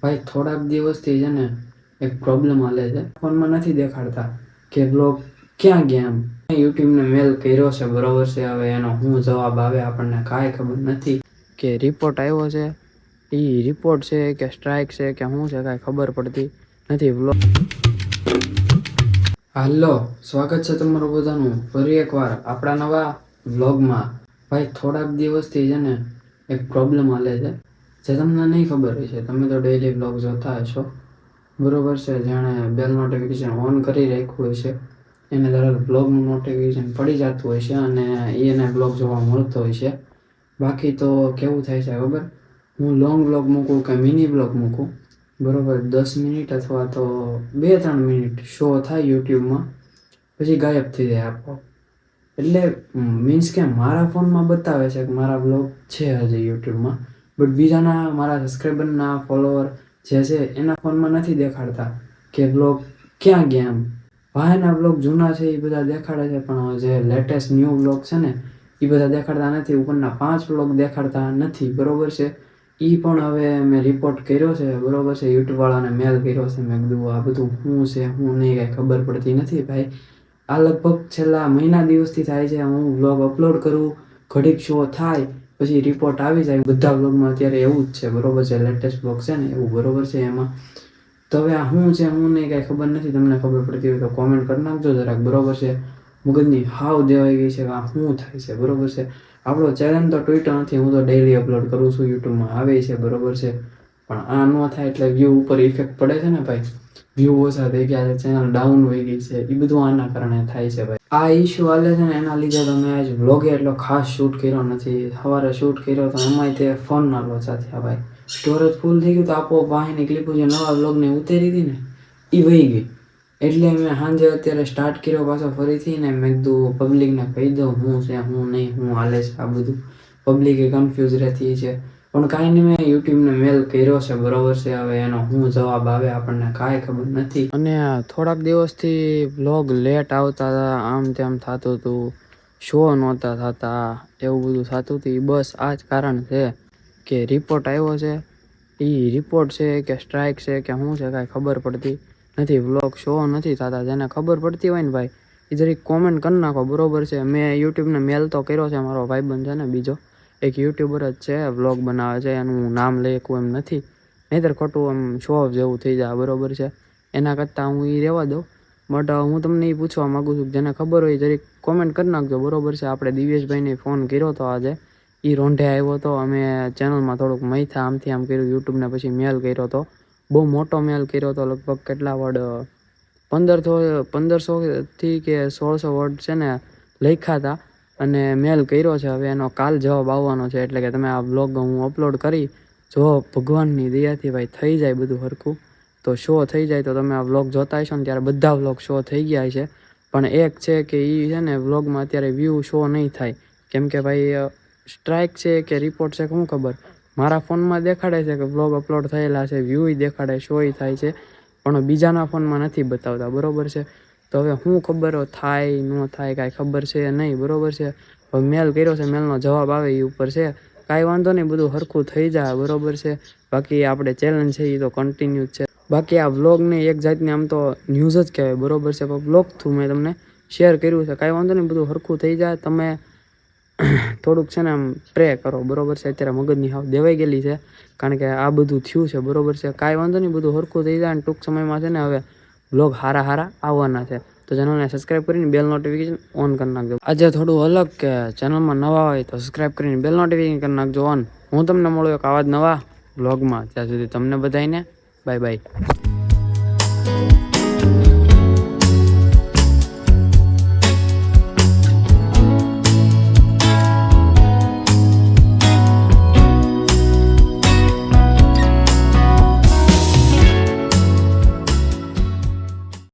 ભાઈ થોડાક દિવસથી છે ને એક પ્રોબ્લેમ હાલે છે. ફોનમાં નથી દેખાડતા કે બ્લોગ ક્યાં ગયા એમ. યુટ્યુબને મેલ કર્યો છે બરોબર છે. હવે એનો શું જવાબ આવે આપણને કાંઈ ખબર નથી. કે રિપોર્ટ આવ્યો છે, એ રિપોર્ટ છે કે સ્ટ્રાઇક છે કે શું છે કાંઈ ખબર પડતી નથી. હાલો, સ્વાગત છે તમારું બધાનું ફરી એકવાર આપણા નવા વ્લોગમાં. ભાઈ થોડાક દિવસથી છે ને એક પ્રોબ્લેમ હાલે છે જે તમને નહીં ખબર હોય છે. તમે તો ડેઈલી વ્લોગ જોતા હશો બરોબર છે. જેણે બેલ નોટિફિકેશન ઓન કરી રાખ્યું હોય છે એને તરત બ્લોગનું નોટિફિકેશન પડી જતું હોય છે અને એને બ્લોગ જોવા મળતો હોય છે. બાકી તો કેવું થાય છે ખબર, હું લોંગ બ્લોગ મૂકું કે મિની બ્લોગ મૂકું બરોબર, 10 મિનિટ અથવા તો 2-3 મિનિટ શો થાય યુટ્યુબમાં, પછી ગાયબ થઈ જાય આપો. એટલે મીન્સ કે મારા ફોનમાં બતાવે છે કે મારા બ્લોગ છે હજી યુટ્યુબમાં, બટ બીજાના મારા સબસ્ક્રાઈબરના ફોલોવર જે છે એના ફોનમાં નથી દેખાડતા કે બ્લોગ ક્યાં ગયા એમ. ભાઈના બ્લોગ જૂના છે એ બધા દેખાડે છે, પણ જે લેટેસ્ટ ન્યૂ બ્લોગ છે ને એ બધા દેખાડતા નથી. ઉપરના 5 બ્લોગ દેખાડતા નથી બરોબર છે. એ પણ હવે મેં રિપોર્ટ કર્યો છે બરોબર છે, યુટ્યુબવાળાને મેલ કર્યો છે. મેં કીધું આ બધું શું છે શું નહીં કાંઈ ખબર પડતી નથી ભાઈ. આ લગભગ છેલ્લા મહિના દિવસથી થાય છે. હું વ્લોગ અપલોડ કરું, ઘડીક શો થાય, પછી રિપોર્ટ આવી જાય. બધા વ્લોગમાં અત્યારે એવું જ છે બરોબર છે. લેટેસ્ટ વ્લોગ છે ને એવું બરોબર છે એમાં. તો હવે આ શું છે શું નહીં કાંઈ ખબર નથી. તમને ખબર પડતી હોય તો કોમેન્ટ કરી નાખજો જરાક બરોબર છે. મગજની હાવ દેવાઈ ગઈ છે કે આ શું થાય છે બરોબર છે. આપણો ચેનલ તો તૂટ્યો નથી, હું તો ડેઈલી અપલોડ કરું છું, યુટ્યુબમાં આવે છે બરોબર છે. પણ આ ન થાય એટલે વ્યૂ ઉપર ઇફેક્ટ પડે છે ને ભાઈ. વ્યૂ ઓછા થઈ ગયા છે, ચેનલ ડાઉન હોઈ ગઈ છે, એ બધું આના કારણે થાય છે ભાઈ. આ ઇશ્યુ હાલે છે ને એના લીધે તો મેં આજ વ્લોગે એટલો ખાસ શૂટ કર્યો નથી. સવારે શૂટ કર્યો તો એમાંય તે ફોનના લોચા થયા ભાઈ. સ્ટોરેજ ફૂલ થઈ ગયું તો આપોઆપ વાહીની ક્લિપો જે નવા વ્લોગને ઉતારી હતી ને એ વહી ગઈ. એટલે મેં સાંજે અત્યારે સ્ટાર્ટ કર્યો પાછો ફરીથી ને મેં કીધું પબ્લિકને કહી દઉં શું છે શું નહીં, શું હાલે છે આ બધું. પબ્લિકે કન્ફ્યુઝ રહેતી છે, પણ કાંઈ નહીં, મેં યુટ્યુબને મેલ કર્યો છે બરોબર છે. હવે એનો શું જવાબ આવે આપણને કાંઈ ખબર નથી. અને થોડાક દિવસથી વ્લોગ લેટ આવતા હતા, આમ તેમ થતું હતું, શો નહોતા થતા, એવું બધું થતું હતું. બસ આ જ કારણ છે કે રિપોર્ટ આવ્યો છે, એ રિપોર્ટ છે કે સ્ટ્રાઇક છે કે શું છે કાંઈ ખબર પડતી નથી. વ્લોગ શો નથી થતા. જેને ખબર પડતી હોય ને ભાઈ એ જરીક કોમેન્ટ કરી નાખો બરોબર છે. મેં યુટ્યુબને મેલ તો કર્યો છે. મારો ભાઈબંધ છે ને બીજો એક યુટ્યુબર જ છે, વ્લોગ બનાવે છે, એનું નામ લઈ શકું એમ નથી, નહીંતર ખોટું આમ શો ઓફ જેવું થઈ જાય બરોબર છે. એના કરતાં હું એ રહેવા દઉં. બટ હું તમને એ પૂછવા માગું છું, જેને ખબર હોય જરીક કોમેન્ટ કરી નાખજો બરોબર છે. આપણે દિવ્યેશભાઈને ફોન કર્યો હતો આજે, એ રોંઢે આવ્યો હતો. અમે ચેનલમાં થોડુંક મૈથા આમથી આમ કર્યું, યુટ્યુબને પછી મેલ કર્યો હતો, બહુ મોટો મેલ કર્યો હતો. લગભગ કેટલા વર્ડ 1500થી કે 1600 વર્ડ છે ને લખ્યા હતા અને મેલ કર્યો છે. હવે એનો કાલ જવાબ આવવાનો છે. એટલે કે તમે આ વ્લોગ હું અપલોડ કરી, જો ભગવાનની દયાથી ભાઈ થઈ જાય બધું સરખું તો શો થઈ જાય તો તમે આ વ્લોગ જોતા હશો ને ત્યારે બધા વ્લોગ શો થઈ ગયા છે. પણ એક છે કે એ છે ને વ્લોગમાં અત્યારે વ્યૂ શો નહીં થાય, કેમ કે ભાઈ સ્ટ્રાઇક છે કે રિપોર્ટ છે શું ખબર. મારા ફોનમાં દેખાડે છે કે વ્લોગ અપલોડ થયેલા છે, વ્યૂ દેખાડે, શોય થાય છે, પણ બીજાના ફોનમાં નથી બતાવતા બરોબર છે. તો હવે શું ખબર થાય ન થાય કાંઈ ખબર છે નહીં બરોબર છે. હવે મેલ કર્યો છે, મેલનો જવાબ આવે એ ઉપર છે. કાંઈ વાંધો નહીં, બધું સરખું થઈ જાય બરોબર છે. બાકી આપણે ચેલેન્જ છે એ તો કન્ટિન્યુ જ છે. બાકી આ વ્લોગને એક જાતની આમ તો ન્યૂઝ જ કહેવાય બરોબર છે, પણ વ્લોગ થ્રુ મેં તમને શેર કર્યું છે. કાંઈ વાંધો નહીં, બધું સરખું થઈ જાય. તમે થોડુંક છે ને આમ પ્રે કરો બરોબર છે. અત્યારે મગજની હાવ દેવાઈ ગયેલી છે, કારણ કે આ બધું થયું છે બરોબર છે. કાંઈ વાંધો નહીં, બધું સરખું થઈ જાય અને ટૂંક સમયમાં છે ને હવે વ્લોગ હારા આવવાના છે. તો ચેનલને સબસ્ક્રાઈબ કરીને બેલ નોટિફિકેશન ઓન કરી નાખજો. આજે થોડું અલગ કે ચેનલમાં નવા હોય તો સબસ્ક્રાઈબ કરીને બેલ નોટિફિકેશન કરી નાખજો ઓન. હું તમને મળું એક આવા જ નવા વ્લોગમાં. ત્યાં સુધી તમને બધાને બાય બાય.